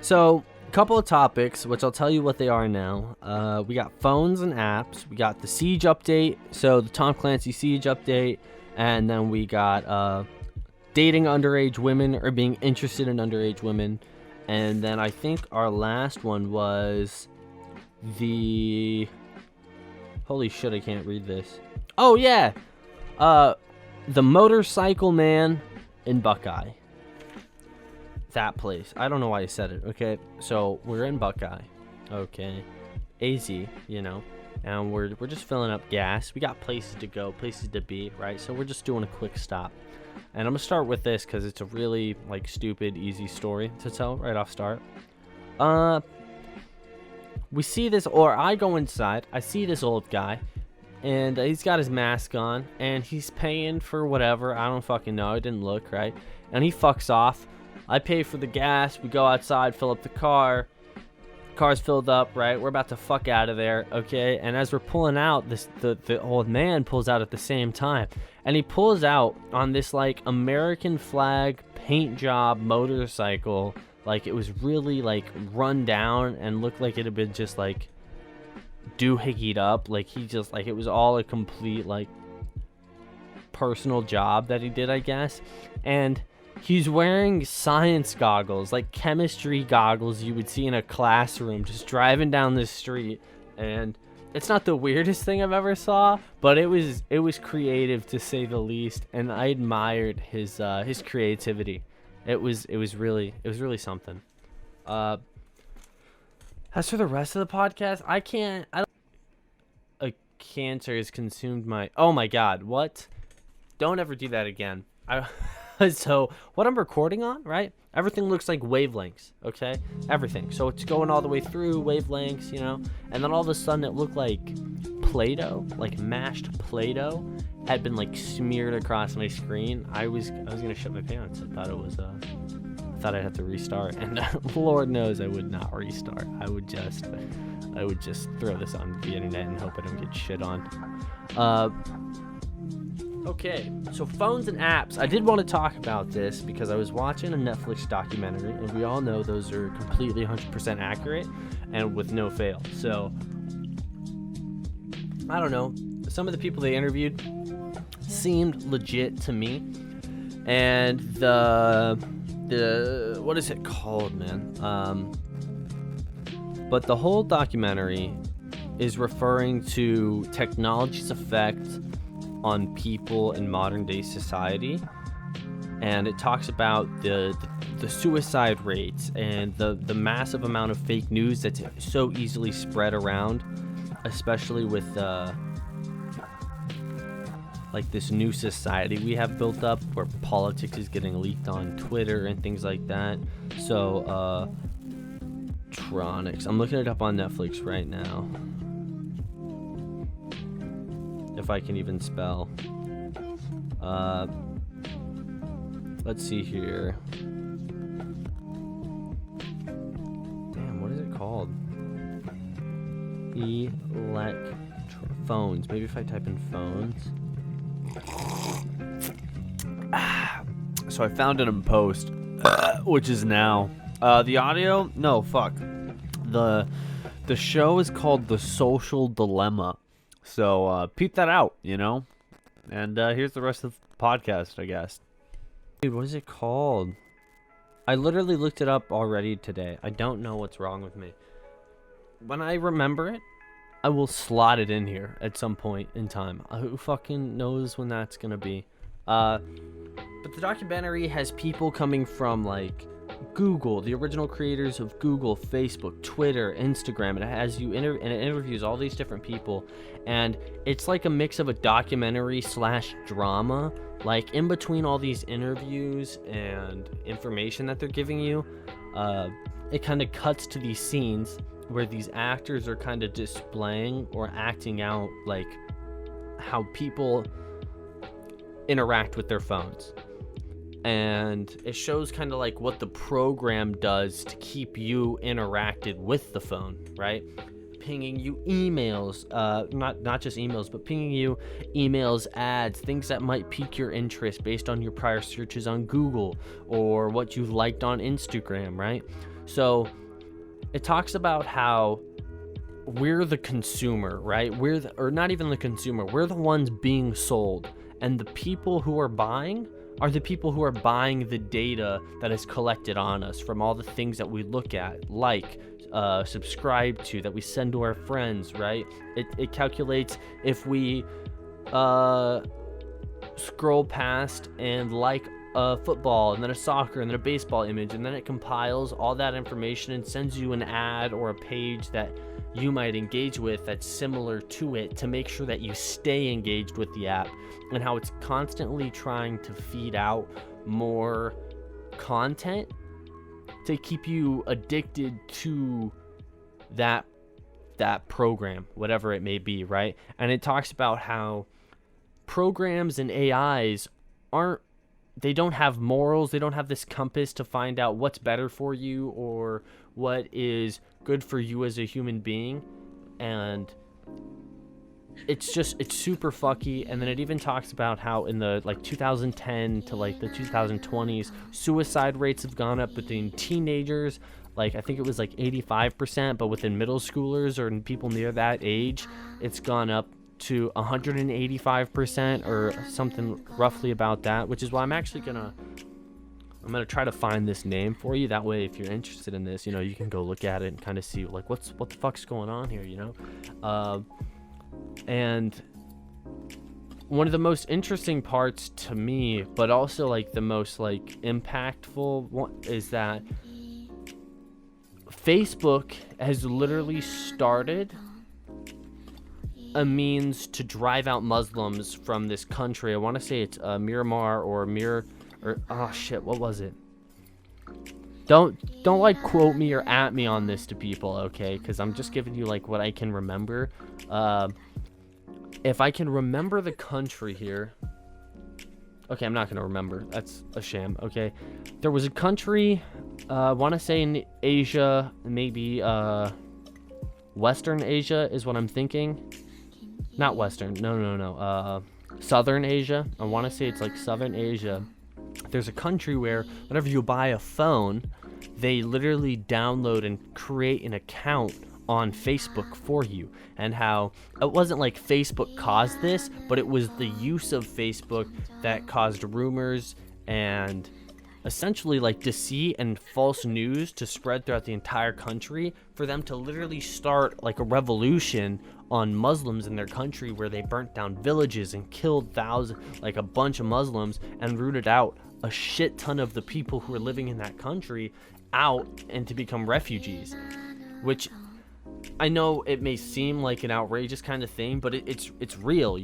So, a couple of topics, which I'll tell you what they are now. We got phones and apps. We got the Siege update, so the Tom Clancy Siege update. And then we got dating underage women or being interested in underage women. And then I think our last one was the... Holy shit, I can't read this. Oh, yeah! The Motorcycle Man in Buckeye. That place. I don't know why I said it, okay? So, we're in Buckeye. Okay. AZ, you know. And we're just filling up gas. We got places to go, places to be, right? So, we're just doing a quick stop. And I'm going to start with this because it's a really, like, stupid, easy story to tell right off start. We see this, or I go inside. I see this old guy. And he's got his mask on. And he's paying for whatever. I don't fucking know. I didn't look, right? And he fucks off. I pay for the gas. We go outside, fill up the car. Car's filled up, right? We're about to fuck out of there, okay? And as we're pulling out, the old man pulls out at the same time. And he pulls out on this, like, American flag paint job motorcycle. Like, it was really, like, run down and looked like it had been just, like, doohickied up. Like, he just, like, it was all a complete, like, personal job that he did, I guess. And he's wearing science goggles, like chemistry goggles you would see in a classroom, just driving down the street. And it's not the weirdest thing I've ever saw, but it was creative to say the least, and I admired his creativity. It was really something. As for the rest of the podcast, a cancer has consumed my... Oh my god, what? Don't ever do that again. So what I'm recording on, right? Everything looks like wavelengths, okay? Everything. So it's going all the way through wavelengths, you know? And then all of a sudden it looked like Play-Doh, like mashed Play-Doh had been like smeared across my screen. I was gonna shit my pants. I thought I'd have to restart, and Lord knows I would not restart. I would just throw this on the internet and hope I don't get shit on. Okay, so phones and apps. I did want to talk about this because I was watching a Netflix documentary, and we all know those are completely 100% accurate and with no fail. So, I don't know. Some of the people they interviewed seemed legit to me. And the what is it called, man? But the whole documentary is referring to technology's effect on people in modern day society, and it talks about the suicide rates and the massive amount of fake news that's so easily spread around, especially with like this new society we have built up where politics is getting leaked on Twitter and things like that. So Tronics, I'm looking it up on Netflix right now, if I can even spell. Let's see here. Damn, what is it called? Phones. Maybe if I type in phones. So I found it in post, which is now. The audio? No, fuck. The show is called The Social Dilemma. So, peep that out, you know? And here's the rest of the podcast, I guess. Dude, what is it called? I literally looked it up already today. I don't know what's wrong with me. When I remember it, I will slot it in here at some point in time. Who fucking knows when that's gonna be? But the documentary has people coming from, like, Google, the original creators of Google, Facebook, Twitter, Instagram. It has you and it interviews all these different people, and it's like a mix of a documentary / drama. Like, in between all these interviews and information that they're giving you, it kind of cuts to these scenes where these actors are kind of displaying or acting out like how people interact with their phones. And it shows kind of like what the program does to keep you interacted with the phone, right? pinging you emails, not just emails, but pinging you emails, ads, things that might pique your interest based on your prior searches on Google or what you liked on Instagram, right? So it talks about how we're the consumer, right? Or not even the consumer, we're the ones being sold, and the people who are buying are the people who are buying the data that is collected on us from all the things that we look at, subscribe to, that we send to our friends, right? It calculates if we scroll past and like a football and then a soccer and then a baseball image, and then it compiles all that information and sends you an ad or a page that you might engage with that's similar to it, to make sure that you stay engaged with the app, and how it's constantly trying to feed out more content to keep you addicted to that program, whatever it may be, right? And it talks about how programs and AIs they don't have morals. They don't have this compass to find out what's better for you or what is good for you as a human being. And it's super fucky. And then it even talks about how in the 2010 to the 2020s, suicide rates have gone up between teenagers. I think it was 85%, but within middle schoolers or people near that age, it's gone up to 185% or something roughly about that, which is why I'm actually gonna try to find this name for you. That way, if you're interested in this, you can go look at it and kind of see what the fuck's going on here, and one of the most interesting parts to me, but also the most impactful one, is that Facebook has literally started a means to drive out Muslims from this country. I want to say it's Miramar or oh shit, what was it? Don't quote me or at me on this to people, okay? Because I'm just giving you what I can remember. If I can remember the country here. Okay, I'm not gonna remember. That's a sham. Okay, there was a country. I want to say in Asia, maybe Western Asia is what I'm thinking. Not Western, no. Southern Asia. I want to say it's Southern Asia. There's a country where whenever you buy a phone, they literally download and create an account on Facebook for you. And how it wasn't Facebook caused this, but it was the use of Facebook that caused rumors and essentially deceit and false news to spread throughout the entire country, for them to literally start a revolution on Muslims in their country, where they burnt down villages and killed thousands, a bunch of Muslims, and rooted out a shit ton of the people who were living in that country out and to become refugees. Which I know it may seem like an outrageous kind of thing, but it's real,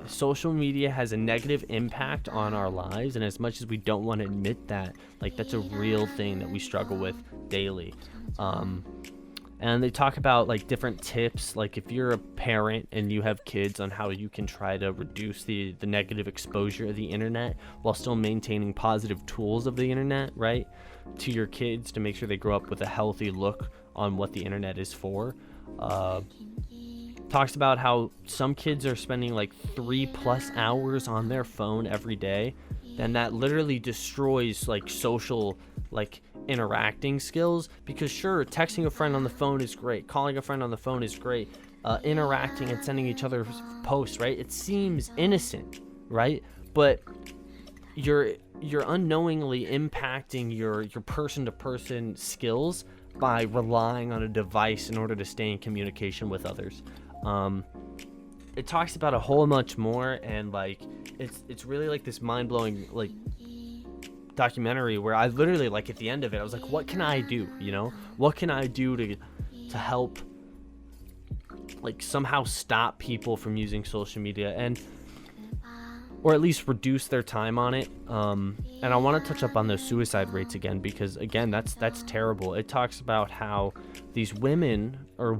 Social media has a negative impact on our lives, and as much as we don't want to admit that, that's a real thing that we struggle with daily. And they talk about different tips, if you're a parent and you have kids, on how you can try to reduce the negative exposure of the internet while still maintaining positive tools of the internet, right, to your kids, to make sure they grow up with a healthy look on what the internet is for. Talks about how some kids are spending 3+ hours on their phone every day, then that literally destroys social interacting skills. Because sure, texting a friend on the phone is great, calling a friend on the phone is great, interacting and sending each other posts, right? It seems innocent, right? But you're unknowingly impacting your person-to-person skills by relying on a device in order to stay in communication with others. It talks about a whole much more, and it's really this mind-blowing documentary, where I literally at the end of it, I was what can I do, what can I do to help somehow stop people from using social media, or at least reduce their time on it. And I want to touch up on those suicide rates again, because again, that's terrible. It talks about how these women are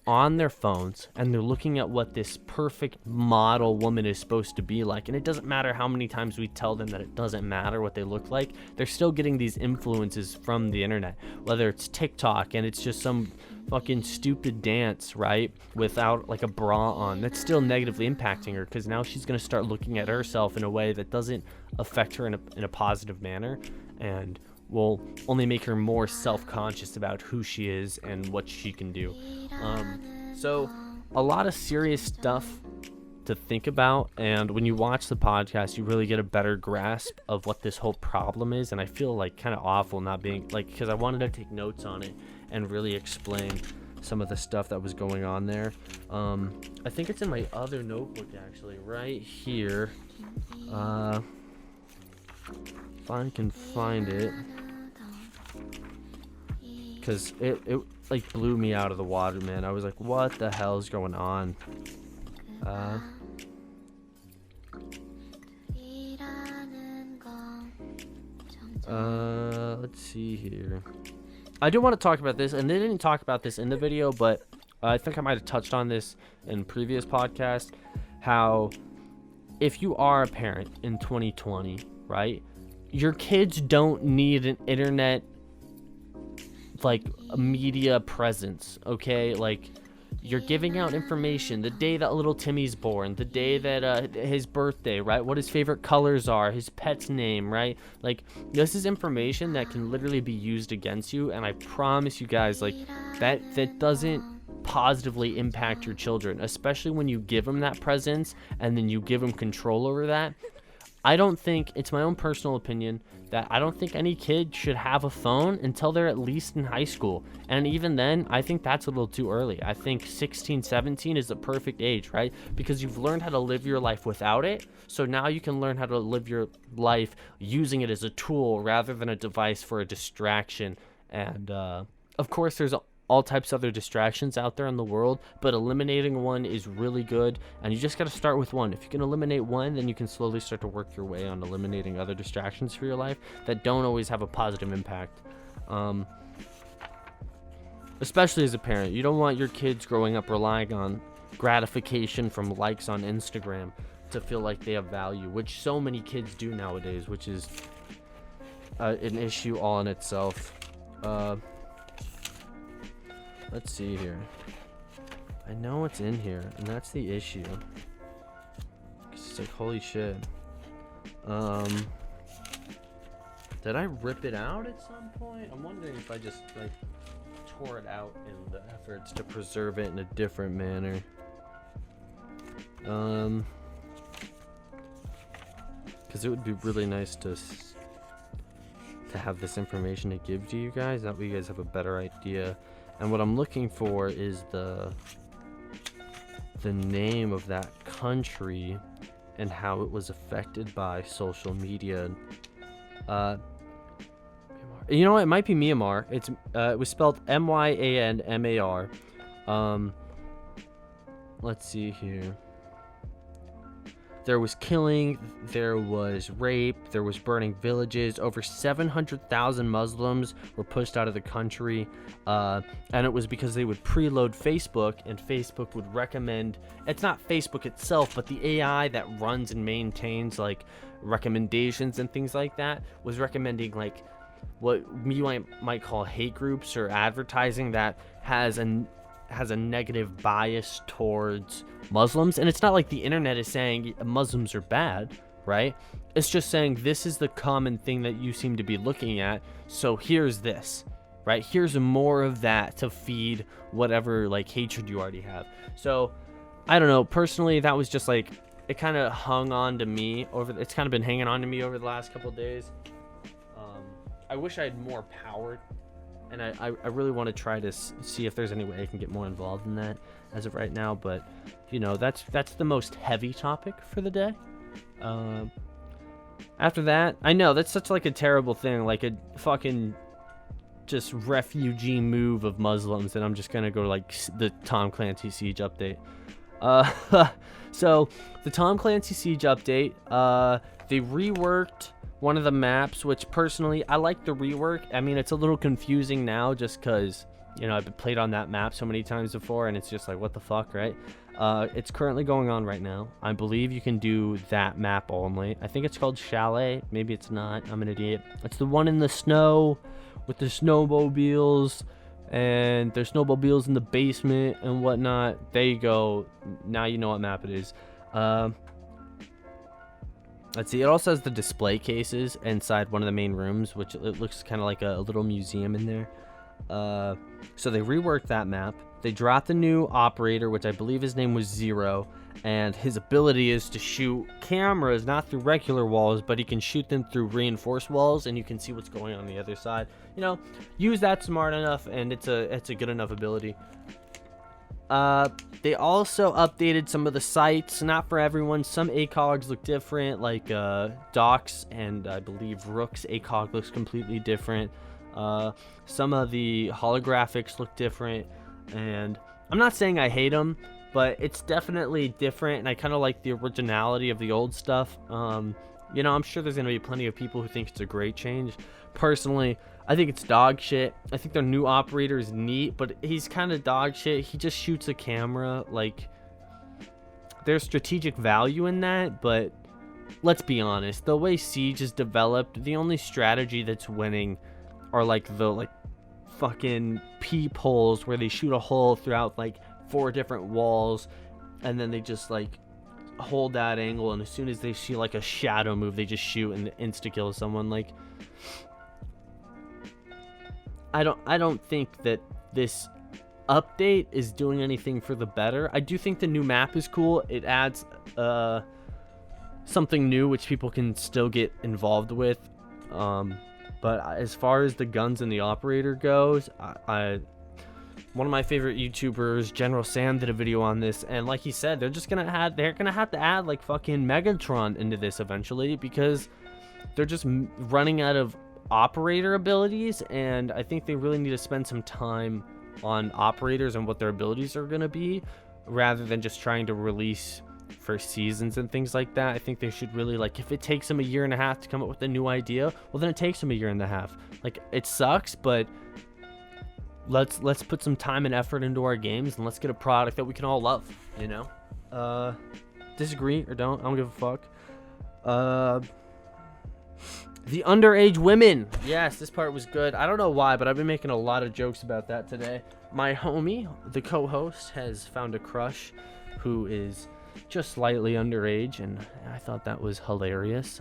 on their phones and they're looking at what this perfect model woman is supposed to be like. And it doesn't matter how many times we tell them that it doesn't matter what they look like. They're still getting these influences from the internet, whether it's TikTok and it's just some fucking stupid dance, right, without like a bra on. That's still negatively impacting her, because now she's going to start looking at herself in a way that doesn't affect her in a positive manner, and will only make her more self-conscious about who she is and what she can do. So a lot of serious stuff to think about, and when you watch the podcast you really get a better grasp of what this whole problem is. And I feel like kind of awful not being like, because I wanted to take notes on it and really explain some of the stuff that was going on there. I think it's in my other notebook actually, right here. If I can find it, because it like blew me out of the water, man. I was like, what the hell is going on? Let's see here. I do want to talk about this, and they didn't talk about this in the video, but I think I might have touched on this in previous podcast, how if you are a parent in 2020, right, your kids don't need an internet, like, a media presence, okay? Like, you're giving out information the day that little Timmy's born, the day that his birthday, right? What his favorite colors are, his pet's name, right? Like, this is information that can literally be used against you, and I promise you guys, like, that doesn't positively impact your children, especially when you give them that presence and then you give them control over that. I don't think, it's my own personal opinion, that I don't think any kid should have a phone until they're at least in high school. And even then, I think that's a little too early. I think 16, 17 is the perfect age, right? Because you've learned how to live your life without it. So now you can learn how to live your life using it as a tool rather than a device for a distraction. And of course, there's all types of other distractions out there in the world, but eliminating one is really good, and you just got to start with one. If you can eliminate one, then you can slowly start to work your way on eliminating other distractions for your life that don't always have a positive impact. Especially as a parent, you don't want your kids growing up relying on gratification from likes on Instagram to feel like they have value, which so many kids do nowadays, which is an issue all in itself. Let's see here. I know it's in here, and that's the issue. It's like, holy shit. Did I rip it out at some point? I'm wondering if I just, like, tore it out in the efforts to preserve it in a different manner. Because it would be really nice to have this information to give to you guys. That way you guys have a better idea. And what I'm looking for is the name of that country and how it was affected by social media. You know what? It might be Myanmar. It was spelled Myanmar. Let's see here. There was killing, there was rape, there was burning villages. Over 700,000 Muslims were pushed out of the country. And it was because they would preload Facebook, and Facebook would recommend, it's not Facebook itself, but the AI that runs and maintains like recommendations and things like that was recommending like what you might call hate groups or advertising that has a negative bias towards Muslims. And it's not like the internet is saying Muslims are bad, right? It's just saying this is the common thing that you seem to be looking at, so here's this, right? Here's more of that to feed whatever like hatred you already have. So I don't know, personally, that was just like, it kind of hung on to me it's kind of been hanging on to me over the last couple of days. I wish I had more power, and I really want to try to see if there's any way I can get more involved in that as of right now. But, you know, that's the most heavy topic for the day. After that, I know that's such like a terrible thing, like a fucking just refugee move of Muslims, and I'm just gonna go to like the Tom Clancy Siege update. So the Tom Clancy Siege update, they reworked one of the maps, which personally I like the rework. I mean, it's a little confusing now just because, you know, I've played on that map so many times before, and it's just like, what the fuck, right? It's currently going on right now. I believe you can do that map only. I think it's called Chalet. Maybe it's not. I'm an idiot. It's the one in the snow with the snowmobiles and there's snowmobiles in the basement and whatnot. There you go. Now you know what map it is. Let's see. It also has the display cases inside one of the main rooms, which it looks kind of like a little museum in there. So they reworked that map. They dropped a new operator, which I believe his name was Zero, and his ability is to shoot cameras not through regular walls, but he can shoot them through reinforced walls, and you can see what's going on the other side. You know, use that smart enough, and it's a good enough ability. They also updated some of the sights, not for everyone. Some ACOGs look different, like Doc's and I believe Rook's ACOG looks completely different. Some of the holographics look different, and I'm not saying I hate them, but it's definitely different, and I kind of like the originality of the old stuff. You know, I'm sure there's going to be plenty of people who think it's a great change. Personally, I think it's dog shit. I think their new operator is neat, but he's kind of dog shit. He just shoots a camera. Like, there's strategic value in that, but let's be honest. The way Siege is developed, the only strategy that's winning are like the fucking peepholes where they shoot a hole throughout like 4 different walls, and then they just like hold that angle, and as soon as they see like a shadow move, they just shoot and insta kill someone. Like, I don't think that this update is doing anything for the better. I do think the new map is cool. It adds something new which people can still get involved with. But as far as the guns and the operator goes, one of my favorite YouTubers, General Sam, did a video on this, and like he said, they're gonna have to add like fucking Megatron into this eventually, because they're just running out of operator abilities, and I think they really need to spend some time on operators and what their abilities are gonna be, rather than just trying to release for seasons and things like that. I think they should really, like, if it takes them a year and a half to come up with a new idea, well, then it takes them a year and a half. Like, it sucks, but let's put some time and effort into our games, and let's get a product that we can all love, you know? Disagree or don't, I don't give a fuck. The underage women. Yes, this part was good. I don't know why, but I've been making a lot of jokes about that today. My homie, the co-host, has found a crush who is just slightly underage, and I thought that was hilarious.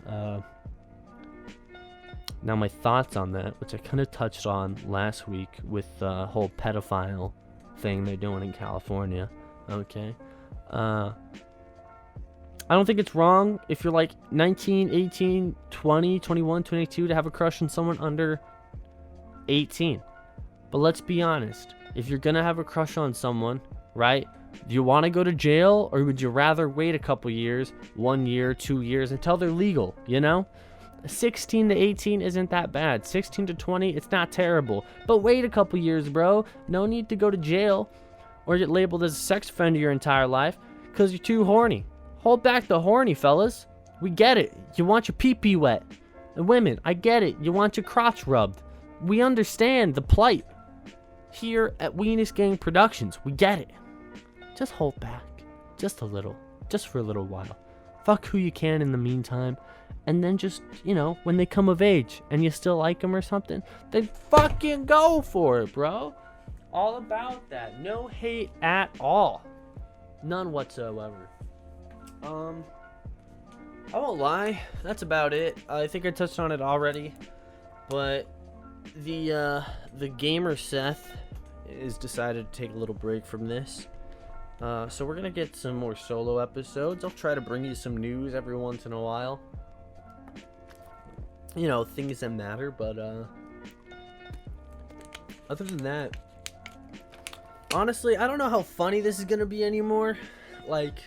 Now my thoughts on that, which I kind of touched on last week with the whole pedophile thing they're doing in California. Okay. I don't think it's wrong if you're like 19, 18, 20, 21, 22 to have a crush on someone under 18. But let's be honest. If you're going to have a crush on someone, right? Do you want to go to jail, or would you rather wait a couple years, 1 year, 2 years, until they're legal, you know? 16 to 18 isn't that bad. 16 to 20, it's not terrible. But wait a couple years, bro. No need to go to jail or get labeled as a sex offender your entire life because you're too horny. Hold back the horny, fellas. We get it. You want your pee-pee wet. And women, I get it. You want your crotch rubbed. We understand the plight. Here at Weenus Gang Productions, we get it. Just hold back. Just a little. Just for a little while. Fuck who you can in the meantime. And then just, you know, when they come of age and you still like them or something, then fucking go for it, bro. All about that. No hate at all. None whatsoever. I won't lie, that's about it. I think I touched on it already, but the gamer Seth is decided to take a little break from this. So we're gonna get some more solo episodes. I'll try to bring you some news every once in a while. You know, things that matter, but other than that, honestly, I don't know how funny this is gonna be anymore. Like,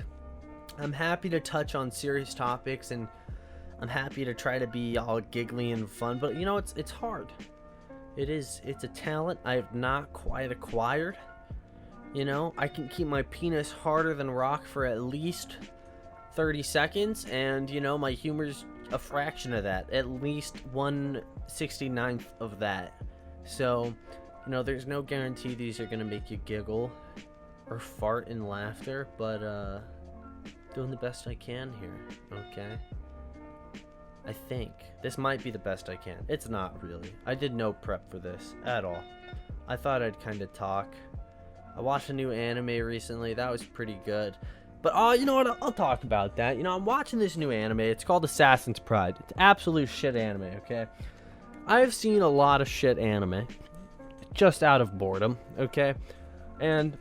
I'm happy to touch on serious topics, and I'm happy to try to be all giggly and fun, but you know, it's hard. It's a talent I have not quite acquired. You know, I can keep my penis harder than rock for at least 30 seconds, and you know, my humor's a fraction of that, at least 1/69th of that. So, you know, there's no guarantee these are gonna make you giggle or fart in laughter, but doing the best I can here, okay? I think this might be the best I can. It's not really. I did no prep for this at all. I thought I'd kind of talk. I watched a new anime recently. That was pretty good. But, you know what? I'll talk about that. You know, I'm watching this new anime. It's called Assassin's Pride. It's absolute shit anime, okay? I've seen a lot of shit anime just out of boredom, okay? And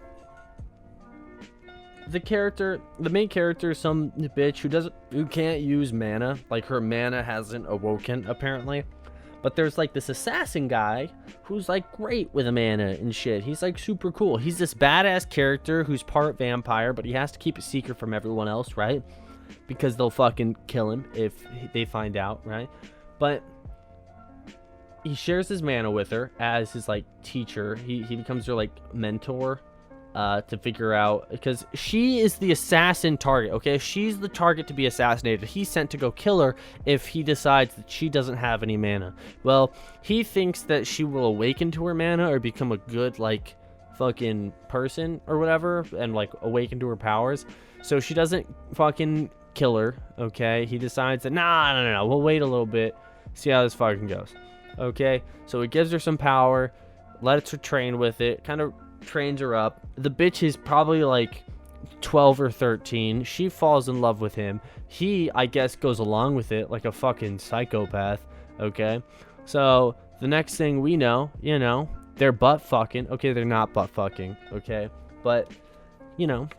the main character is some bitch who can't use mana. Like, her mana hasn't awoken, apparently. But there's like this assassin guy who's like great with a mana and shit. He's like super cool. He's this badass character who's part vampire, but he has to keep it secret from everyone else, right? Because they'll fucking kill him if they find out, right? But he shares his mana with her as his like teacher. He becomes her like mentor to figure out, because she is the assassin target, okay? She's the target to be assassinated. He's sent to go kill her if he decides that she doesn't have any mana. Well, he thinks that she will awaken to her mana or become a good like fucking person or whatever and like awaken to her powers. So she doesn't fucking kill her, okay? He decides that no, we'll wait a little bit, see how this fucking goes, okay? So he gives her some power, lets her train with it, kind of trains her up. The bitch is probably like 12 or 13. She falls in love with him. He, I guess, goes along with it like a fucking psychopath, okay? So the next thing we know, you know, they're butt fucking. Okay, they're not butt fucking, okay? But, you know,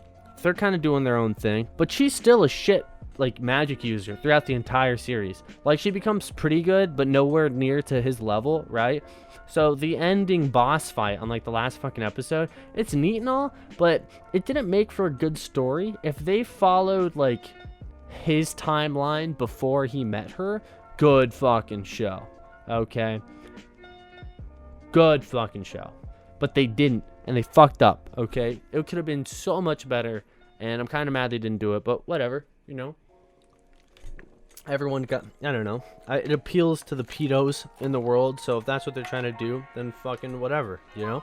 they're kind of doing their own thing. But she's still a shit like magic user throughout the entire series. Like, she becomes pretty good, but nowhere near to his level, right? So the ending boss fight on like the last fucking episode, it's neat and all, but it didn't make for a good story. If they followed like his timeline before he met her, good fucking show, okay? Good fucking show. But they didn't, and they fucked up, okay? It could have been so much better, and I'm kind of mad they didn't do it, but whatever, you know? Everyone got, I don't know, it appeals to the pedos in the world, so if that's what they're trying to do, then fucking whatever, you know?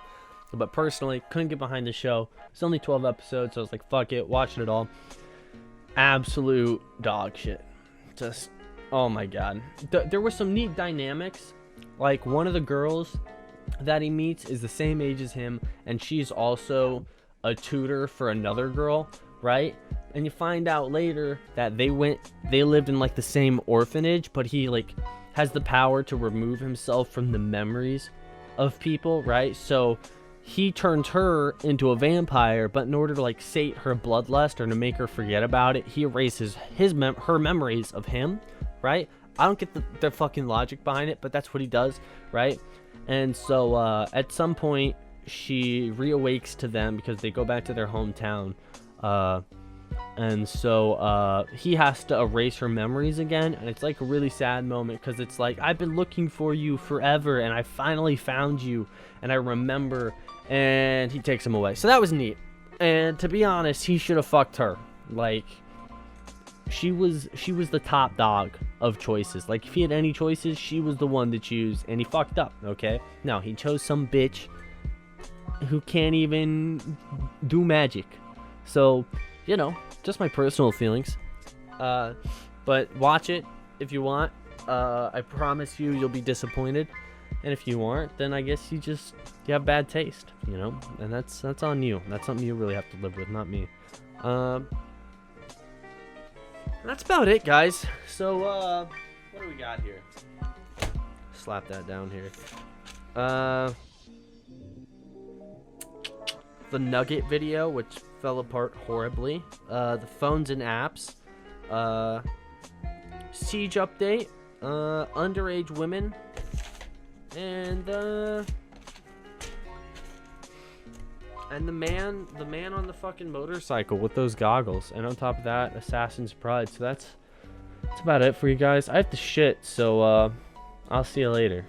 But personally, couldn't get behind the show. It's only 12 episodes, so I was like, fuck it, watching it all. Absolute dog shit. Just, oh my god. There were some neat dynamics. Like, one of the girls that he meets is the same age as him, and she's also a tutor for another girl, right? And you find out later that they lived in like the same orphanage, but he like has the power to remove himself from the memories of people, right? So he turns her into a vampire, but in order to like sate her bloodlust or to make her forget about it, he erases her memories of him, right? I don't get the fucking logic behind it, but that's what he does, right? And so at some point she reawakes to them because they go back to their hometown, and so he has to erase her memories again, and it's like a really sad moment because it's like, I've been looking for you forever and I finally found you and I remember, and he takes him away. So that was neat. And to be honest, he should have fucked her. Like, she was the top dog of choices. Like, if he had any choices, she was the one to choose, and he fucked up, okay? No, he chose some bitch who can't even do magic. So, you know, just my personal feelings. But watch it if you want. I promise you'll be disappointed. And if you aren't, then I guess you have bad taste, you know? And that's on you. That's something you really have to live with, not me. That's about it, guys. So, what do we got here? Slap that down here. The Nugget video, which fell apart horribly. The phones and apps. Siege update. Underage women. And the man on the fucking motorcycle with those goggles. And on top of that, Assassin's Pride. So that's about it for you guys. I have to shit, so I'll see you later.